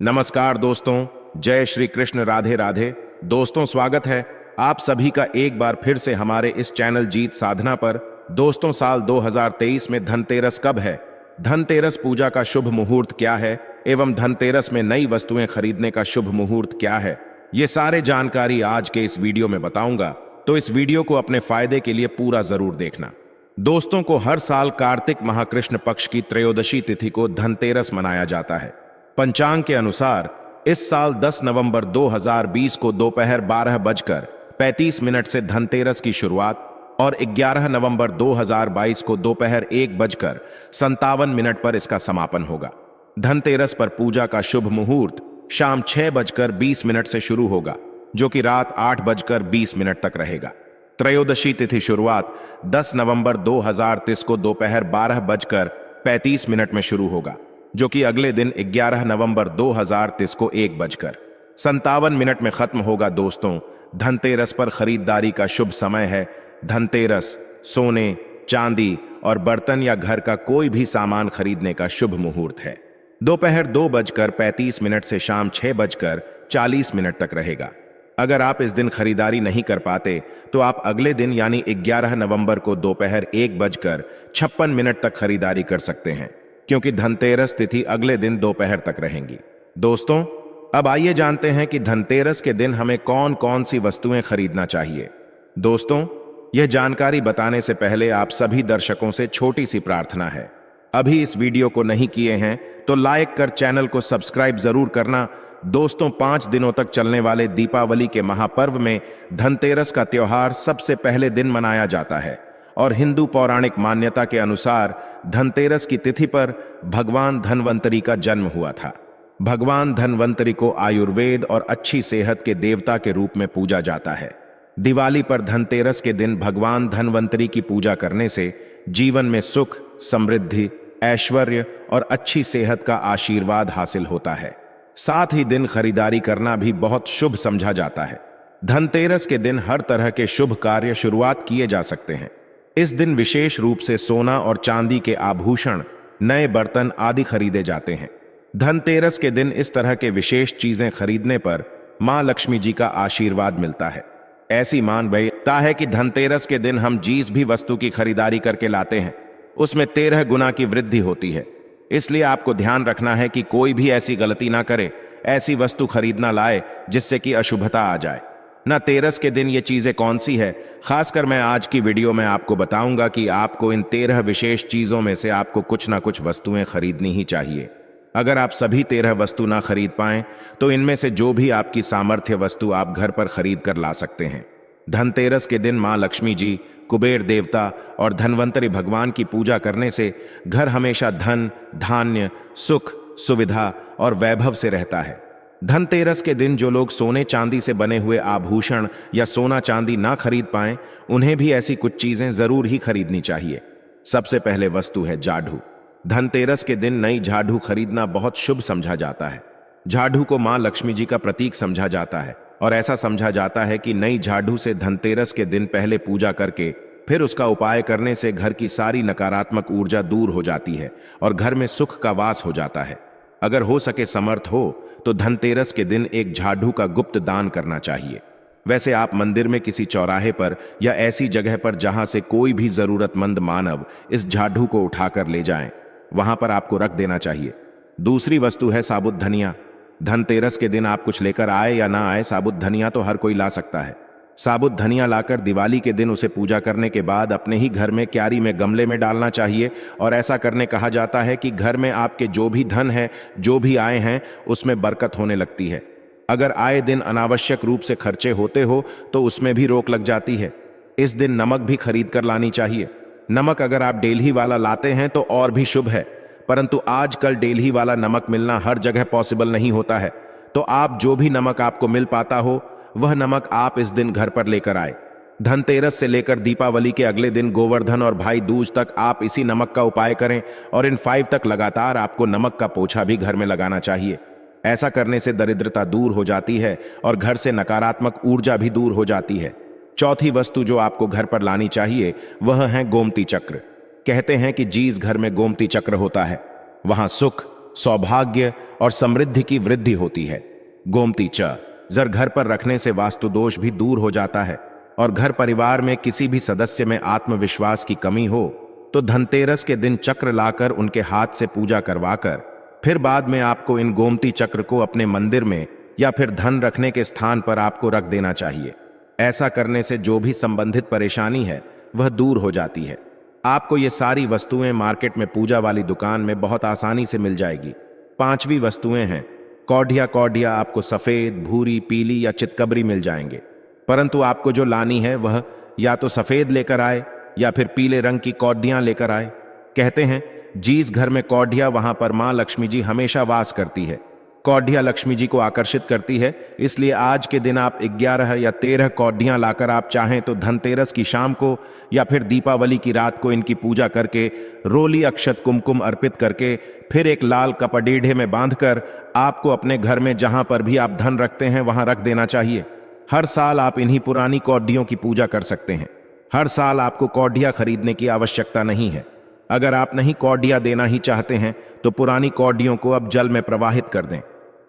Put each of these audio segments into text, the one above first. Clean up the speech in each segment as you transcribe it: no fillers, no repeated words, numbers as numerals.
नमस्कार दोस्तों, जय श्री कृष्ण, राधे राधे। दोस्तों, स्वागत है आप सभी का एक बार फिर से हमारे इस चैनल जीत साधना पर। दोस्तों, साल 2023 में धनतेरस कब है, धनतेरस पूजा का शुभ मुहूर्त क्या है एवं धनतेरस में नई वस्तुएं खरीदने का शुभ मुहूर्त क्या है, ये सारे जानकारी आज के इस वीडियो में बताऊंगा। तो इस वीडियो को अपने फायदे के लिए पूरा जरूर देखना। दोस्तों को हर साल कार्तिक माह कृष्ण पक्ष की त्रयोदशी तिथि को धनतेरस मनाया जाता है। पंचांग के अनुसार इस साल 10 नवंबर 2020 को दोपहर 12:35 से धनतेरस की शुरुआत और 11 नवंबर 2022 को दोपहर 1:57 पर इसका समापन होगा। धनतेरस पर पूजा का शुभ मुहूर्त शाम 6:20 से शुरू होगा, जो कि रात 8:20 तक रहेगा। त्रयोदशी तिथि शुरुआत 10 नवंबर 2023 को दोपहर 12:35 में शुरू होगा, जो कि अगले दिन 11 नवंबर 2023 को 1:57 में खत्म होगा। दोस्तों, धनतेरस पर खरीदारी का शुभ समय है। धनतेरस सोने, चांदी और बर्तन या घर का कोई भी सामान खरीदने का शुभ मुहूर्त है। दोपहर 2:35 से शाम 6:40 तक रहेगा। अगर आप इस दिन खरीदारी नहीं कर पाते तो आप अगले दिन यानी 11 नवंबर को दोपहर 1:56 तक खरीदारी कर सकते हैं, क्योंकि धनतेरस तिथि अगले दिन दोपहर तक रहेंगी। दोस्तों, अब आइए जानते हैं कि धनतेरस के दिन हमें कौन कौन सी वस्तुएं खरीदना चाहिए। दोस्तों, यह जानकारी बताने से पहले आप सभी दर्शकों से छोटी सी प्रार्थना है। अभी इस वीडियो को नहीं किए हैं तो लाइक कर चैनल को सब्सक्राइब जरूर करना। दोस्तों, 5 दिनों तक चलने वाले दीपावली के महापर्व में धनतेरस का त्योहार सबसे पहले दिन मनाया जाता है और हिंदू पौराणिक मान्यता के अनुसार धनतेरस की तिथि पर भगवान धनवंतरी का जन्म हुआ था। भगवान धनवंतरी को आयुर्वेद और अच्छी सेहत के देवता के रूप में पूजा जाता है। दिवाली पर धनतेरस के दिन भगवान धनवंतरी की पूजा करने से जीवन में सुख, समृद्धि, ऐश्वर्य और अच्छी सेहत का आशीर्वाद हासिल होता है। साथ ही दिन खरीदारी करना भी बहुत शुभ समझा जाता है। धनतेरस के दिन हर तरह के शुभ कार्य शुरुआत किए जा सकते हैं। इस दिन विशेष रूप से सोना और चांदी के आभूषण, नए बर्तन आदि खरीदे जाते हैं। धनतेरस के दिन इस तरह के विशेष चीजें खरीदने पर मां लक्ष्मी जी का आशीर्वाद मिलता है। ऐसी मान्यता है कि धनतेरस के दिन हम जिस भी वस्तु की खरीदारी करके लाते हैं उसमें 13 गुना की वृद्धि होती है। इसलिए आपको ध्यान रखना है कि कोई भी ऐसी गलती ना करे, ऐसी वस्तु खरीदना लाए जिससे कि अशुभता आ जाए। न तेरस के दिन ये चीजें कौन सी है, खासकर मैं आज की वीडियो में आपको बताऊंगा कि आपको इन 13 विशेष चीजों में से आपको कुछ ना कुछ वस्तुएं खरीदनी ही चाहिए। अगर आप सभी 13 वस्तु ना खरीद पाएं तो इनमें से जो भी आपकी सामर्थ्य वस्तु आप घर पर खरीद कर ला सकते हैं। धनतेरस के दिन मां लक्ष्मी जी, कुबेर देवता और धनवंतरी भगवान की पूजा करने से घर हमेशा धन, धान्य, सुख, सुविधा और वैभव से रहता है। धनतेरस के दिन जो लोग सोने चांदी से बने हुए आभूषण या सोना चांदी ना खरीद पाएं, उन्हें भी ऐसी कुछ चीजें जरूर ही खरीदनी चाहिए। सबसे पहले वस्तु है झाड़ू। धनतेरस के दिन नई झाड़ू खरीदना बहुत शुभ समझा जाता है। झाड़ू को मां लक्ष्मी जी का प्रतीक समझा जाता है और ऐसा समझा जाता है कि नई झाड़ू से धनतेरस के दिन पहले पूजा करके फिर उसका उपाय करने से घर की सारी नकारात्मक ऊर्जा दूर हो जाती है और घर में सुख का वास हो जाता है। अगर हो सके, समर्थ हो तो धनतेरस के दिन एक झाड़ू का गुप्त दान करना चाहिए। वैसे आप मंदिर में किसी चौराहे पर या ऐसी जगह पर जहां से कोई भी जरूरतमंद मानव इस झाड़ू को उठाकर ले जाएं, वहां पर आपको रख देना चाहिए। दूसरी वस्तु है साबुत धनिया। धनतेरस के दिन आप कुछ लेकर आए या ना आए, साबुत धनिया तो हर कोई ला सकता है। साबुत धनिया लाकर दिवाली के दिन उसे पूजा करने के बाद अपने ही घर में क्यारी में गमले में डालना चाहिए और ऐसा करने कहा जाता है कि घर में आपके जो भी धन है, जो भी आए हैं, उसमें बरकत होने लगती है। अगर आए दिन अनावश्यक रूप से खर्चे होते हो तो उसमें भी रोक लग जाती है। इस दिन नमक भी खरीद कर लानी चाहिए। नमक अगर आप डेल्ही वाला लाते हैं तो और भी शुभ है, परंतु आजकल डेल्ही वाला नमक मिलना हर जगह पॉसिबल नहीं होता है। तो आप जो भी नमक आपको मिल पाता हो वह नमक आप इस दिन घर पर लेकर आए। धनतेरस से लेकर दीपावली के अगले दिन गोवर्धन और भाई दूज तक आप इसी नमक का उपाय करें और इन 5 तक लगातार आपको नमक का पोछा भी घर में लगाना चाहिए। ऐसा करने से दरिद्रता दूर हो जाती है और घर से नकारात्मक ऊर्जा भी दूर हो जाती है। चौथी वस्तु जो आपको घर पर लानी चाहिए वह है गोमती चक्र। कहते हैं कि जिस घर में गोमती चक्र होता है वहां सुख, सौभाग्य और समृद्धि की वृद्धि होती है। गोमती च जर घर पर रखने से वास्तु दोष भी दूर हो जाता है और घर परिवार में किसी भी सदस्य में आत्मविश्वास की कमी हो तो धनतेरस के दिन चक्र लाकर उनके हाथ से पूजा करवाकर फिर बाद में आपको इन गोमती चक्र को अपने मंदिर में या फिर धन रखने के स्थान पर आपको रख देना चाहिए। ऐसा करने से जो भी संबंधित परेशानी है वह दूर हो जाती है। आपको ये सारी वस्तुएं मार्केट में पूजा वाली दुकान में बहुत आसानी से मिल जाएगी। 5वीं वस्तुएं हैं कौडिया। कौडिया आपको सफेद, भूरी, पीली या चितकबरी मिल जाएंगे, परंतु आपको जो लानी है वह या तो सफेद लेकर आए या फिर पीले रंग की कौडियां लेकर आए। कहते हैं जिस घर में कौडिया वहां पर मां लक्ष्मी जी हमेशा वास करती है। कौडिया लक्ष्मी जी को आकर्षित करती है, इसलिए आज के दिन आप 11 या 13 कौडियां लाकर आप चाहें तो धनतेरस की शाम को या फिर दीपावली की रात को इनकी पूजा करके रोली अक्षत कुमकुम अर्पित करके फिर एक लाल कपड़ीढ़े में बांधकर आपको अपने घर में जहां पर भी आप धन रखते हैं वहां रख देना चाहिए। हर साल आप इन्हीं पुरानी कौडियों की पूजा कर सकते हैं। हर साल आपको कौडिया खरीदने की आवश्यकता नहीं है। अगर आप नहीं कौडिया देना ही चाहते हैं तो पुरानी कौडियों को अब जल में प्रवाहित कर दें।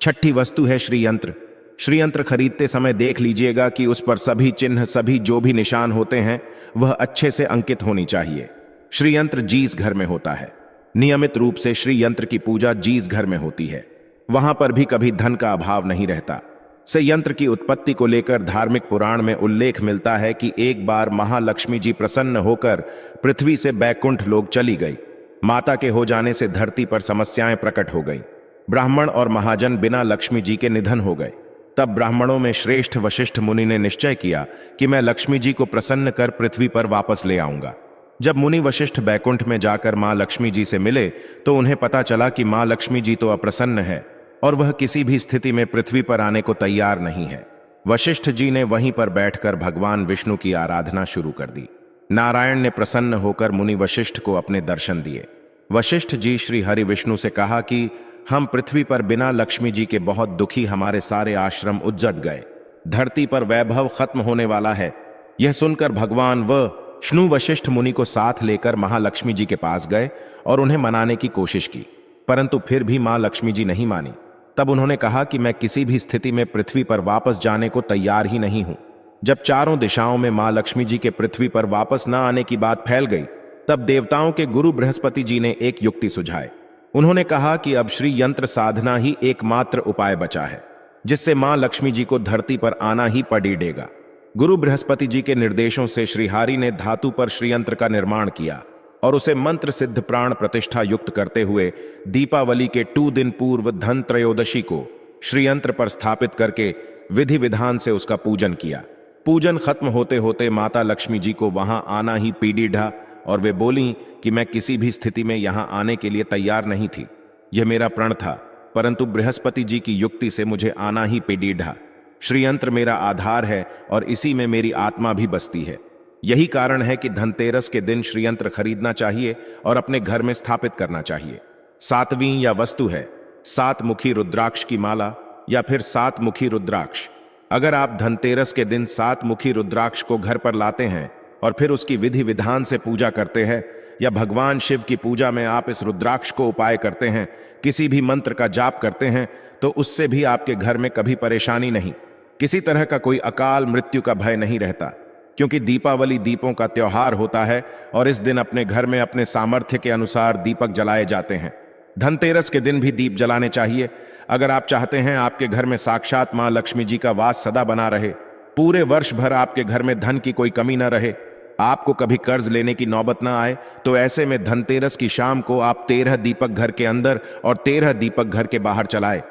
6ठी वस्तु है श्रीयंत्र। श्रीयंत्र खरीदते समय देख लीजिएगा कि उस पर सभी चिन्ह, सभी जो भी निशान होते हैं वह अच्छे से अंकित होनी चाहिए। श्रीयंत्र जिस घर में होता है, नियमित रूप से श्रीयंत्र की पूजा जिस घर में होती है वहां पर भी कभी धन का अभाव नहीं रहता। से यंत्र की उत्पत्ति को लेकर धार्मिक पुराण में उल्लेख मिलता है कि एक बार महालक्ष्मी जी प्रसन्न होकर पृथ्वी से बैकुंठ लोक चली गई। माता के हो जाने से धरती पर समस्याएं प्रकट हो गई। ब्राह्मण और महाजन बिना लक्ष्मी जी के निधन हो गए। तब ब्राह्मणों में श्रेष्ठ वशिष्ठ मुनि ने निश्चय किया कि मैं लक्ष्मी जी को प्रसन्न कर पृथ्वी पर वापस ले आऊंगा। जब मुनि वशिष्ठ बैकुंठ में जाकर मां लक्ष्मी जी से मिले तो उन्हें पता चला कि मां लक्ष्मी जी तो अप्रसन्न है और वह किसी भी स्थिति में पृथ्वी पर आने को तैयार नहीं है। वशिष्ठ जी ने वहीं पर बैठकर भगवान विष्णु की आराधना शुरू कर दी। नारायण ने प्रसन्न होकर मुनि वशिष्ठ को अपने दर्शन दिए। वशिष्ठ जी श्री हरि विष्णु से कहा कि हम पृथ्वी पर बिना लक्ष्मी जी के बहुत दुखी, हमारे सारे आश्रम उज्जट गए, धरती पर वैभव खत्म होने वाला है। यह सुनकर भगवान विष्णु वशिष्ठ मुनि को साथ लेकर महालक्ष्मी जी के पास गए और उन्हें मनाने की कोशिश की, परंतु फिर भी मां लक्ष्मी जी नहीं मानी। तब उन्होंने कहा कि मैं किसी भी स्थिति में पृथ्वी पर वापस जाने को तैयार ही नहीं हूं। जब चारों दिशाओं में मां लक्ष्मी जी के पृथ्वी पर वापस न आने की बात फैल गई, तब देवताओं के गुरु बृहस्पति जी ने एक युक्ति सुझाई। उन्होंने कहा कि अब श्री यंत्र साधना ही एकमात्र उपाय बचा है जिससे मां लक्ष्मी जी को धरती पर आना ही पड़ेगा। गुरु बृहस्पति जी के निर्देशों से श्रीहरि ने धातु पर श्रीयंत्र का निर्माण किया और उसे मंत्र सिद्ध प्राण प्रतिष्ठा युक्त करते हुए दीपावली के 2 दिन पूर्व धन त्रयोदशी को श्रीयंत्र पर स्थापित करके विधि विधान से उसका पूजन किया। पूजन खत्म होते होते माता लक्ष्मी जी को वहां आना ही पीढ़ा और वे बोली कि मैं किसी भी स्थिति में यहां आने के लिए तैयार नहीं थी। यह मेरा प्रण था, परंतु बृहस्पति जी की युक्ति से मुझे आना ही पीढ़ा। श्रीयंत्र मेरा आधार है और इसी में मेरी आत्मा भी बसती है। यही कारण है कि धनतेरस के दिन श्रीयंत्र खरीदना चाहिए और अपने घर में स्थापित करना चाहिए। 7वीं या वस्तु है 7 मुखी रुद्राक्ष की माला या फिर 7 मुखी रुद्राक्ष। अगर आप धनतेरस के दिन 7 मुखी रुद्राक्ष को घर पर लाते हैं और फिर उसकी विधि विधान से पूजा करते हैं या भगवान शिव की पूजा में आप इस रुद्राक्ष को उपाय करते हैं, किसी भी मंत्र का जाप करते हैं, तो उससे भी आपके घर में कभी परेशानी नहीं, किसी तरह का कोई अकाल मृत्यु का भय नहीं रहता। क्योंकि दीपावली दीपों का त्योहार होता है और इस दिन अपने घर में अपने सामर्थ्य के अनुसार दीपक जलाए जाते हैं। धनतेरस के दिन भी दीप जलाने चाहिए। अगर आप चाहते हैं आपके घर में साक्षात मां लक्ष्मी जी का वास सदा बना रहे, पूरे वर्ष भर आपके घर में धन की कोई कमी न रहे, आपको कभी कर्ज लेने की नौबत न आए, तो ऐसे में धनतेरस की शाम को आप 13 दीपक घर के अंदर और 13 दीपक घर के बाहर जलाएं।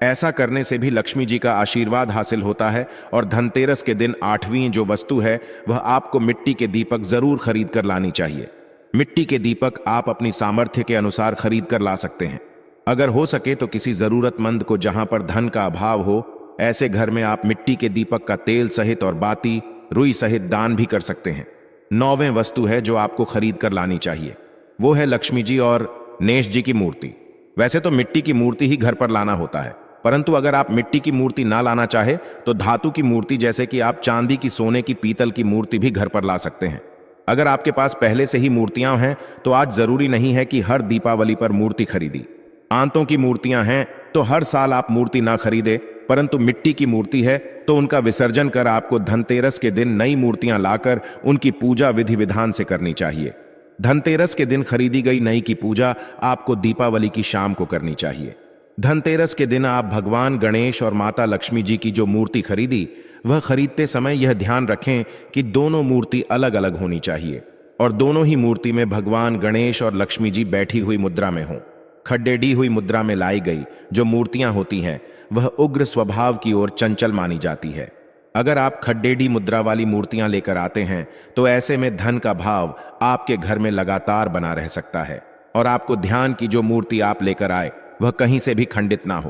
ऐसा करने से भी लक्ष्मी जी का आशीर्वाद हासिल होता है। और धनतेरस के दिन 8वीं जो वस्तु है वह आपको मिट्टी के दीपक जरूर खरीद कर लानी चाहिए। मिट्टी के दीपक आप अपनी सामर्थ्य के अनुसार खरीद कर ला सकते हैं। अगर हो सके तो किसी जरूरतमंद को जहां पर धन का अभाव हो, ऐसे घर में आप मिट्टी के दीपक का तेल सहित और बाती रुई सहित दान भी कर सकते हैं। 9वें वस्तु है जो आपको खरीद कर लानी चाहिए, वो है लक्ष्मी जी और गणेश जी की मूर्ति। वैसे तो मिट्टी की मूर्ति ही घर पर लाना होता है, परंतु अगर आप मिट्टी की मूर्ति ना लाना चाहे तो धातु की मूर्ति, जैसे कि आप चांदी की, सोने की, पीतल की मूर्ति भी घर पर ला सकते हैं। अगर आपके पास पहले से ही मूर्तियां हैं तो आज जरूरी नहीं है कि हर दीपावली पर मूर्ति खरीदी। आंतों की मूर्तियां हैं तो हर साल आप मूर्ति ना खरीदे, परंतु मिट्टी की मूर्ति है तो उनका विसर्जन कर आपको धनतेरस के दिन नई मूर्तियां लाकर उनकी पूजा विधि विधान से करनी चाहिए। धनतेरस के दिन खरीदी गई नई की पूजा आपको दीपावली की शाम को करनी चाहिए। धनतेरस के दिन आप भगवान गणेश और माता लक्ष्मी जी की जो मूर्ति खरीदी, वह खरीदते समय यह ध्यान रखें कि दोनों मूर्ति अलग अलग होनी चाहिए और दोनों ही मूर्ति में भगवान गणेश और लक्ष्मी जी बैठी हुई मुद्रा में हों। खड्डेड़ी हुई मुद्रा में लाई गई जो मूर्तियां होती हैं वह उग्र स्वभाव की ओर चंचल मानी जाती है। अगर आप खड्डेड़ी मुद्रा वाली मूर्तियां लेकर आते हैं तो ऐसे में धन का भाव आपके घर में लगातार बना रह सकता है और आपको ध्यान की जो मूर्ति आप लेकर आए वह कहीं से भी खंडित ना हो,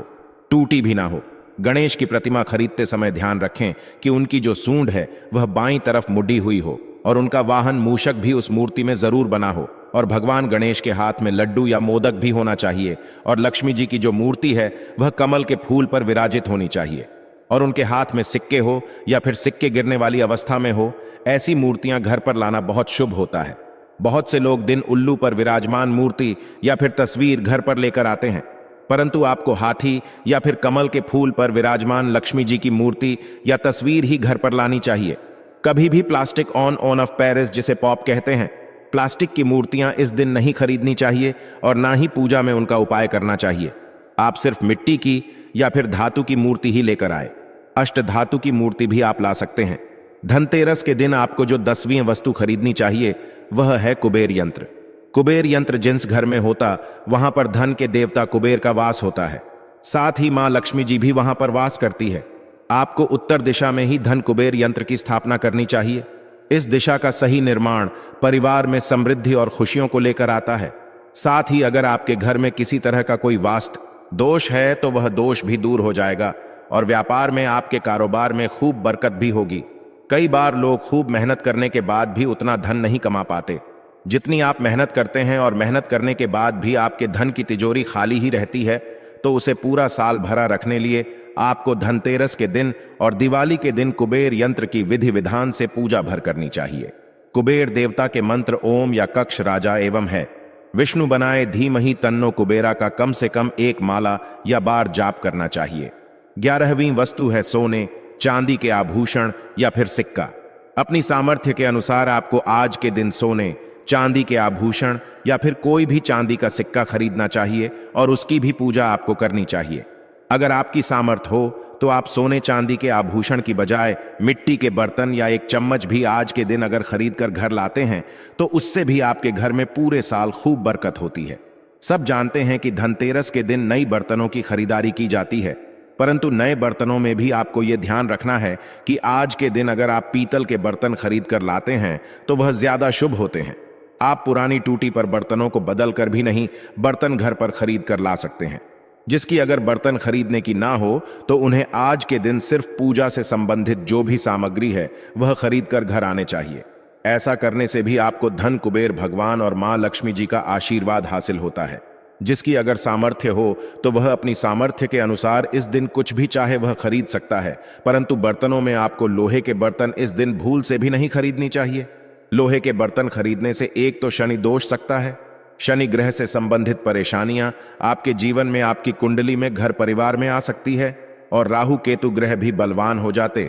टूटी भी ना हो। गणेश की प्रतिमा खरीदते समय ध्यान रखें कि उनकी जो सूंड है वह बाईं तरफ मुड़ी हुई हो और उनका वाहन मूषक भी उस मूर्ति में जरूर बना हो और भगवान गणेश के हाथ में लड्डू या मोदक भी होना चाहिए और लक्ष्मी जी की जो मूर्ति है वह कमल के फूल पर विराजित होनी चाहिए और उनके हाथ में सिक्के हो या फिर सिक्के गिरने वाली अवस्था में हो। ऐसी मूर्तियां घर पर लाना बहुत शुभ होता है। बहुत से लोग दिन उल्लू पर विराजमान मूर्ति या फिर तस्वीर घर पर लेकर आते हैं, परंतु आपको हाथी या फिर कमल के फूल पर विराजमान लक्ष्मी जी की मूर्ति या तस्वीर ही घर पर लानी चाहिए। कभी भी प्लास्टिक ऑन ऑफ पेरिस जिसे पॉप कहते हैं, प्लास्टिक की मूर्तियां इस दिन नहीं खरीदनी चाहिए और ना ही पूजा में उनका उपाय करना चाहिए। आप सिर्फ मिट्टी की या फिर धातु की मूर्ति ही लेकर आए। अष्ट धातु की मूर्ति भी आप ला सकते हैं। धनतेरस के दिन आपको जो 10वीं वस्तु खरीदनी चाहिए वह है कुबेर यंत्र। कुबेर यंत्र जिस घर में होता वहां पर धन के देवता कुबेर का वास होता है, साथ ही मां लक्ष्मी जी भी वहां पर वास करती है। आपको उत्तर दिशा में ही धन कुबेर यंत्र की स्थापना करनी चाहिए। इस दिशा का सही निर्माण परिवार में समृद्धि और खुशियों को लेकर आता है। साथ ही अगर आपके घर में किसी तरह का कोई वास्तु दोष है तो वह दोष भी दूर हो जाएगा और व्यापार में आपके कारोबार में खूब बरकत भी होगी। कई बार लोग खूब मेहनत करने के बाद भी उतना धन नहीं कमा पाते जितनी आप मेहनत करते हैं और मेहनत करने के बाद भी आपके धन की तिजोरी खाली ही रहती है, तो उसे पूरा साल भरा रखने लिए आपको धनतेरस के दिन और दिवाली के दिन कुबेर यंत्र की विधि विधान से पूजा भर करनी चाहिए। कुबेर देवता के मंत्र ओम या कक्ष राजा एवं है विष्णु बनाए धीमहि तन्नो कुबेरा का कम से कम 1 माला या बार जाप करना चाहिए। 11वीं वस्तु है सोने चांदी के आभूषण या फिर सिक्का। अपनी सामर्थ्य के अनुसार आपको आज के दिन सोने चांदी के आभूषण या फिर कोई भी चांदी का सिक्का खरीदना चाहिए और उसकी भी पूजा आपको करनी चाहिए। अगर आपकी सामर्थ्य हो तो आप सोने चांदी के आभूषण की बजाय मिट्टी के बर्तन या एक चम्मच भी आज के दिन अगर खरीद कर घर लाते हैं तो उससे भी आपके घर में पूरे साल खूब बरकत होती है। सब जानते हैं कि धनतेरस के दिन नई बर्तनों की खरीदारी की जाती है, परंतु नए बर्तनों में भी आपको यह ध्यान रखना है कि आज के दिन अगर आप पीतल के बर्तन खरीद कर लाते हैं तो वह ज्यादा शुभ होते हैं। आप पुरानी टूटी पर बर्तनों को बदल कर भी नहीं बर्तन घर पर खरीद कर ला सकते हैं। जिसकी अगर बर्तन खरीदने की ना हो तो उन्हें आज के दिन सिर्फ पूजा से संबंधित जो भी सामग्री है वह खरीद कर घर आने चाहिए। ऐसा करने से भी आपको धन कुबेर भगवान और मां लक्ष्मी जी का आशीर्वाद हासिल होता है। जिसकी अगर सामर्थ्य हो तो वह अपनी सामर्थ्य के अनुसार इस दिन कुछ भी चाहे वह खरीद सकता है, परंतु बर्तनों में आपको लोहे के बर्तन इस दिन भूल से भी नहीं खरीदनी चाहिए। लोहे के बर्तन खरीदने से एक तो शनि दोष सकता है, शनि ग्रह से संबंधित परेशानियां आपके जीवन में आपकी कुंडली में घर परिवार में आ सकती है और राहु केतु ग्रह भी बलवान हो जाते।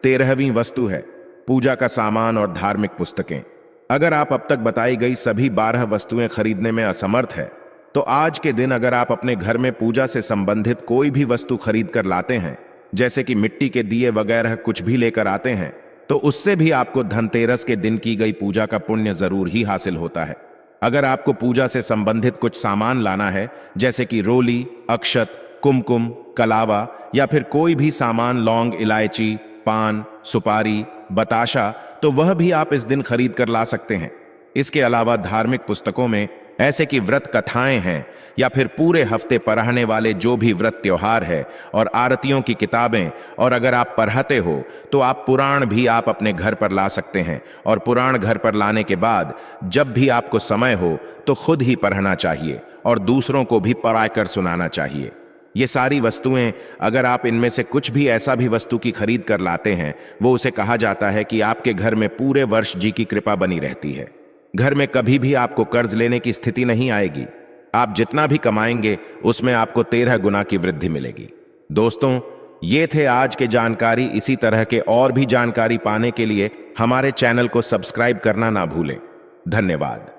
13वीं वस्तु है पूजा का सामान और धार्मिक पुस्तकें। अगर आप अब तक बताई गई सभी 12 वस्तुएं खरीदने में असमर्थ है तो आज के दिन अगर आप अपने घर में पूजा से संबंधित कोई भी वस्तु खरीद कर लाते हैं, जैसे कि मिट्टी के दिए वगैरह कुछ भी लेकर आते हैं, तो उससे भी आपको धनतेरस के दिन की गई पूजा का पुण्य जरूर ही हासिल होता है। अगर आपको पूजा से संबंधित कुछ सामान लाना है, जैसे कि रोली, अक्षत, कुमकुम, कलावा या फिर कोई भी सामान, लौंग, इलायची, पान, सुपारी, बताशा, तो वह भी आप इस दिन खरीद कर ला सकते हैं। इसके अलावा धार्मिक पुस्तकों में ऐसे कि व्रत कथाएं हैं या फिर पूरे हफ्ते पढ़ने वाले जो भी व्रत त्योहार है और आरतियों की किताबें, और अगर आप पढ़ते हो तो आप पुराण भी आप अपने घर पर ला सकते हैं और पुराण घर पर लाने के बाद जब भी आपको समय हो तो खुद ही पढ़ना चाहिए और दूसरों को भी पढ़ाकर सुनाना चाहिए। ये सारी वस्तुएं अगर आप इनमें से कुछ भी ऐसा भी वस्तु की खरीद कर लाते हैं, वो उसे कहा जाता है कि आपके घर में पूरे वर्ष जी की कृपा बनी रहती है। घर में कभी भी आपको कर्ज लेने की स्थिति नहीं आएगी। आप जितना भी कमाएंगे उसमें आपको 13 गुना की वृद्धि मिलेगी। दोस्तों, ये थे आज के जानकारी। इसी तरह के और भी जानकारी पाने के लिए हमारे चैनल को सब्सक्राइब करना ना भूलें। धन्यवाद।